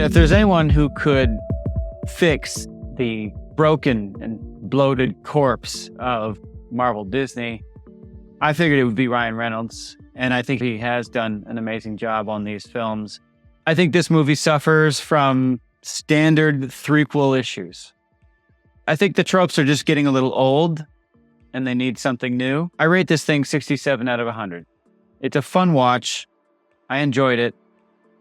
if there's anyone who could fix the broken and bloated corpse of Marvel Disney, I figured it would be Ryan Reynolds. And I think he has done an amazing job on these films. I think this movie suffers from standard Threequel issues. I think the tropes are just getting a little old and they need something new. I rate this thing 67 out of 100. It's a fun watch. I enjoyed it,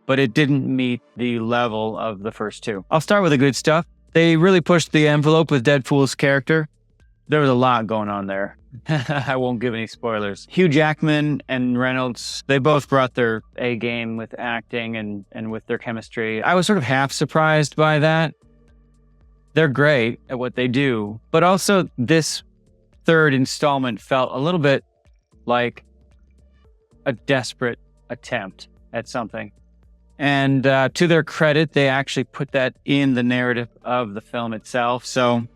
but it didn't meet the level of the first two. I'll start with the good stuff. They really pushed the envelope with Deadpool's character. There was a lot going on there. I won't give any spoilers. Hugh Jackman and Reynolds, they both brought their A game with acting and with their chemistry. I was sort of half surprised by that. They're great at what they do, but also this third installment felt a little bit like a desperate attempt at something. And to their credit, they actually put that in the narrative of the film itself. So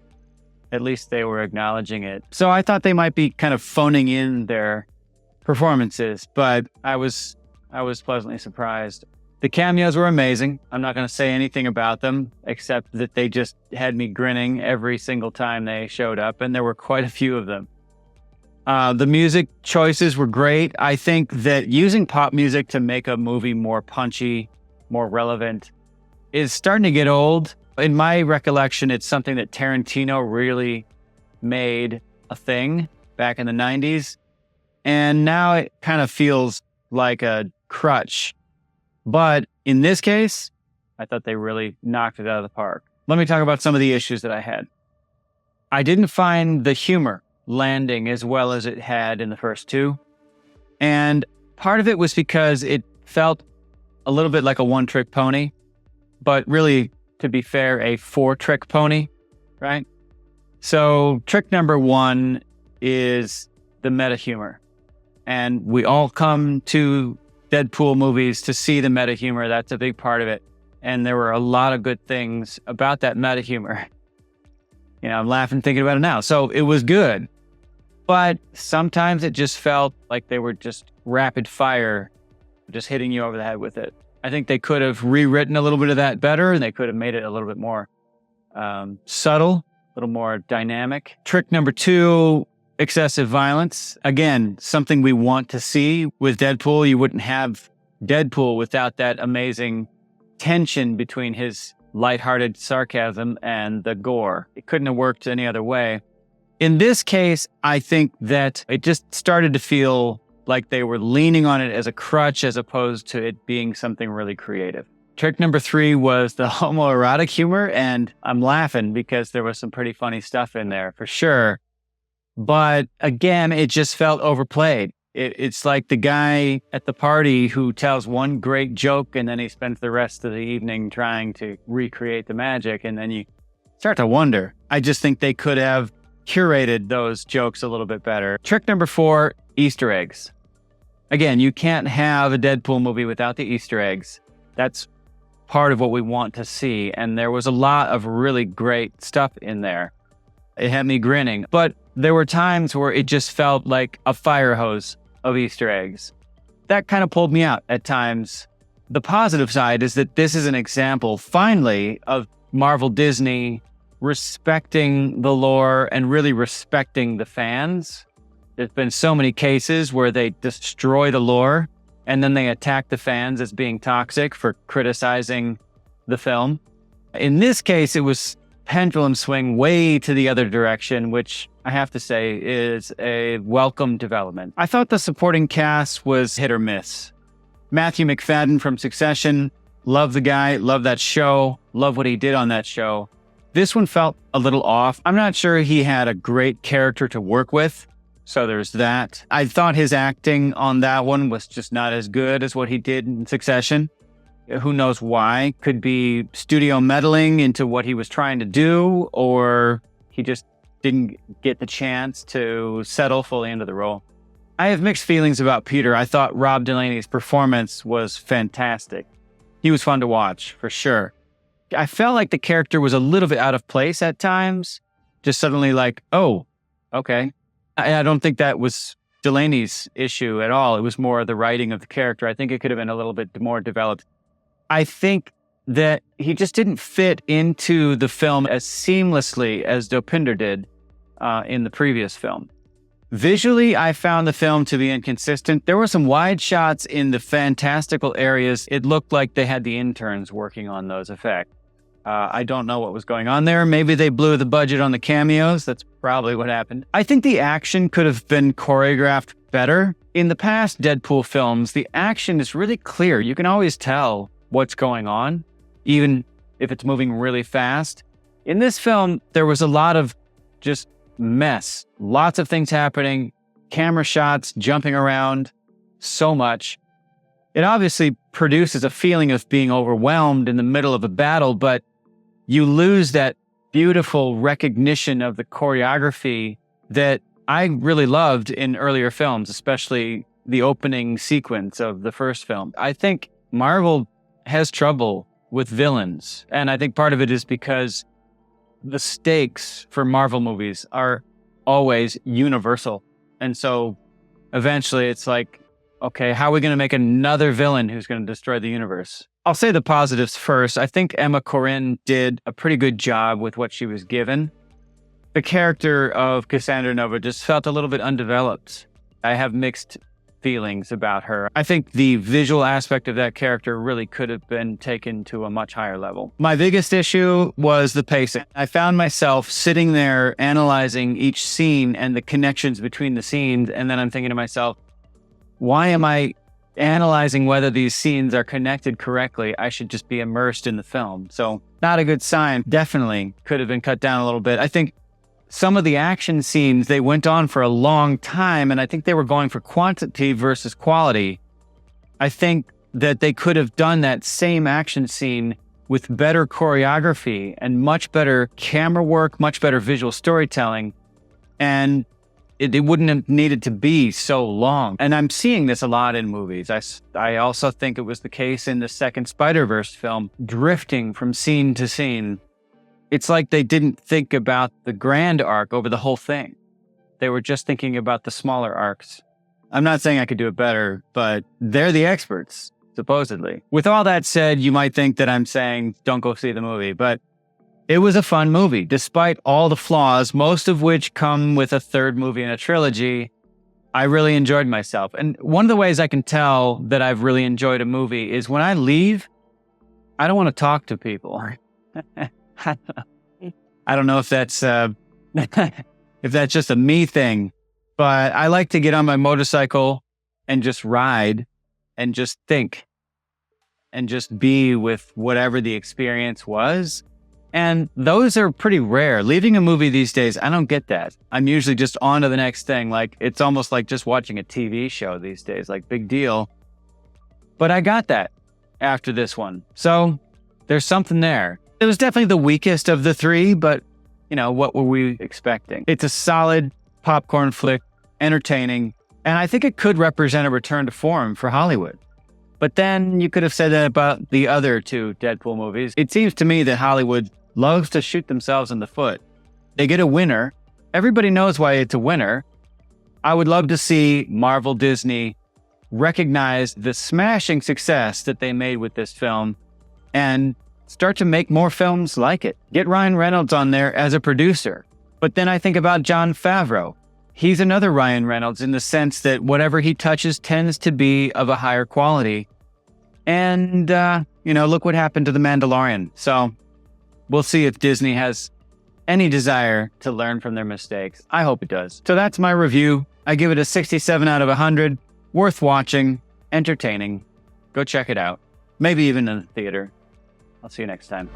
at least they were acknowledging it. So I thought they might be kind of phoning in their performances, but I was pleasantly surprised. The cameos were amazing. I'm not going to say anything about them, except that they just had me grinning every single time they showed up, and there were quite a few of them. The music choices were great. I think that using pop music to make a movie more punchy, more relevant, is starting to get old. In my recollection, it's something that Tarantino really made a thing back in the 90s. And now it kind of feels like a crutch. But in this case, I thought they really knocked it out of the park. Let me talk about some of the issues that I had. I didn't find the humor landing as well as it had in the first two. And part of it was because it felt a little bit like a one-trick pony, but really, to be fair, a four-trick pony, right? So trick number one is the meta humor. And we all come to Deadpool movies to see the meta humor. That's a big part of it. And there were a lot of good things about that meta humor. You know, I'm laughing thinking about it now. So it was good. But sometimes it just felt like they were just rapid fire, just hitting you over the head with it. I think they could have rewritten a little bit of that better, and they could have made it a little bit more subtle, a little more dynamic. Trick number two, excessive violence. Again, something we want to see with Deadpool. You wouldn't have Deadpool without that amazing tension between his lighthearted sarcasm and the gore. It couldn't have worked any other way. In this case, I think that it just started to feel like they were leaning on it as a crutch as opposed to it being something really creative. Trick number three was the homoerotic humor, and I'm laughing because there was some pretty funny stuff in there for sure. But again, it just felt overplayed. It's like the guy at the party who tells one great joke and then he spends the rest of the evening trying to recreate the magic, and then you start to wonder. I just think they could have curated those jokes a little bit better. Trick number four, Easter eggs. Again, you can't have a Deadpool movie without the Easter eggs. That's part of what we want to see. And there was a lot of really great stuff in there. It had me grinning. But there were times where it just felt like a fire hose of Easter eggs. That kind of pulled me out at times. The positive side is that this is an example, finally, of Marvel Disney respecting the lore and really respecting the fans. There's been so many cases where they destroy the lore and then they attack the fans as being toxic for criticizing the film. In this case, it was pendulum swing way to the other direction, which I have to say is a welcome development. I thought the supporting cast was hit or miss. Matthew McFadden from Succession, love the guy, love that show, love what he did on that show. This one felt a little off. I'm not sure he had a great character to work with, so there's that. I thought his acting on that one was just not as good as what he did in Succession. Who knows why? Could be studio meddling into what he was trying to do, or he just didn't get the chance to settle fully into the role. I have mixed feelings about Peter. I thought Rob Delaney's performance was fantastic. He was fun to watch, for sure. I felt like the character was a little bit out of place at times. Just suddenly like, oh, okay. I don't think that was Delaney's issue at all. It was more the writing of the character. I think it could have been a little bit more developed. I think that he just didn't fit into the film as seamlessly as Dopinder did in the previous film. Visually, I found the film to be inconsistent. There were some wide shots in the fantastical areas. It looked like they had the interns working on those effects. I don't know what was going on there. Maybe they blew the budget on the cameos. That's probably what happened. I think the action could have been choreographed better. In the past Deadpool films, the action is really clear. You can always tell what's going on, even if it's moving really fast. In this film, there was a lot of just mess. Lots of things happening, camera shots, jumping around, so much. It obviously produces a feeling of being overwhelmed in the middle of a battle, but you lose that beautiful recognition of the choreography that I really loved in earlier films, especially the opening sequence of the first film. I think Marvel has trouble with villains, and I think part of it is because the stakes for Marvel movies are always universal. And so eventually it's like, okay, how are we going to make another villain who's going to destroy the universe? I'll say the positives first. I think Emma Corrin did a pretty good job with what she was given. The character of Cassandra Nova just felt a little bit undeveloped. I have mixed feelings about her. I think the visual aspect of that character really could have been taken to a much higher level. My biggest issue was the pacing. I found myself sitting there analyzing each scene and the connections between the scenes, and then I'm thinking to myself, why am I analyzing whether these scenes are connected correctly? I should just be immersed in the film. So not a good sign. Definitely could have been cut down a little bit. I think some of the action scenes, they went on for a long time, and I think they were going for quantity versus quality. I think that they could have done that same action scene with better choreography and much better camera work, much better visual storytelling, and it wouldn't have needed to be so long. And I'm seeing this a lot in movies. I also think it was the case in the second Spider-Verse film, drifting from scene to scene. It's like they didn't think about the grand arc over the whole thing. They were just thinking about the smaller arcs. I'm not saying I could do it better, but they're the experts, supposedly. With all that said, you might think that I'm saying don't go see the movie, but it was a fun movie, despite all the flaws, most of which come with a third movie in a trilogy. I really enjoyed myself. And one of the ways I can tell that I've really enjoyed a movie is when I leave, I don't want to talk to people. I don't know if that's if that's just a me thing, but I like to get on my motorcycle and just ride and just think and just be with whatever the experience was. And those are pretty rare. Leaving a movie these days, I don't get that. I'm usually just on to the next thing. Like, it's almost like just watching a TV show these days, like big deal. But I got that after this one. So there's something there. It was definitely the weakest of the three, but you know, what were we expecting? It's a solid popcorn flick, entertaining, and I think it could represent a return to form for Hollywood. But then you could have said that about the other two Deadpool movies. It seems to me that Hollywood loves to shoot themselves in the foot. They get a winner. Everybody knows why it's a winner. I would love to see Marvel Disney recognize the smashing success that they made with this film and start to make more films like it. Get Ryan Reynolds on there as a producer. But then I think about Jon Favreau. He's another Ryan Reynolds in the sense that whatever he touches tends to be of a higher quality. And, look what happened to The Mandalorian. So we'll see if Disney has any desire to learn from their mistakes. I hope it does. So that's my review. I give it a 67 out of 100. Worth watching, entertaining. Go check it out. Maybe even in the theater. I'll see you next time.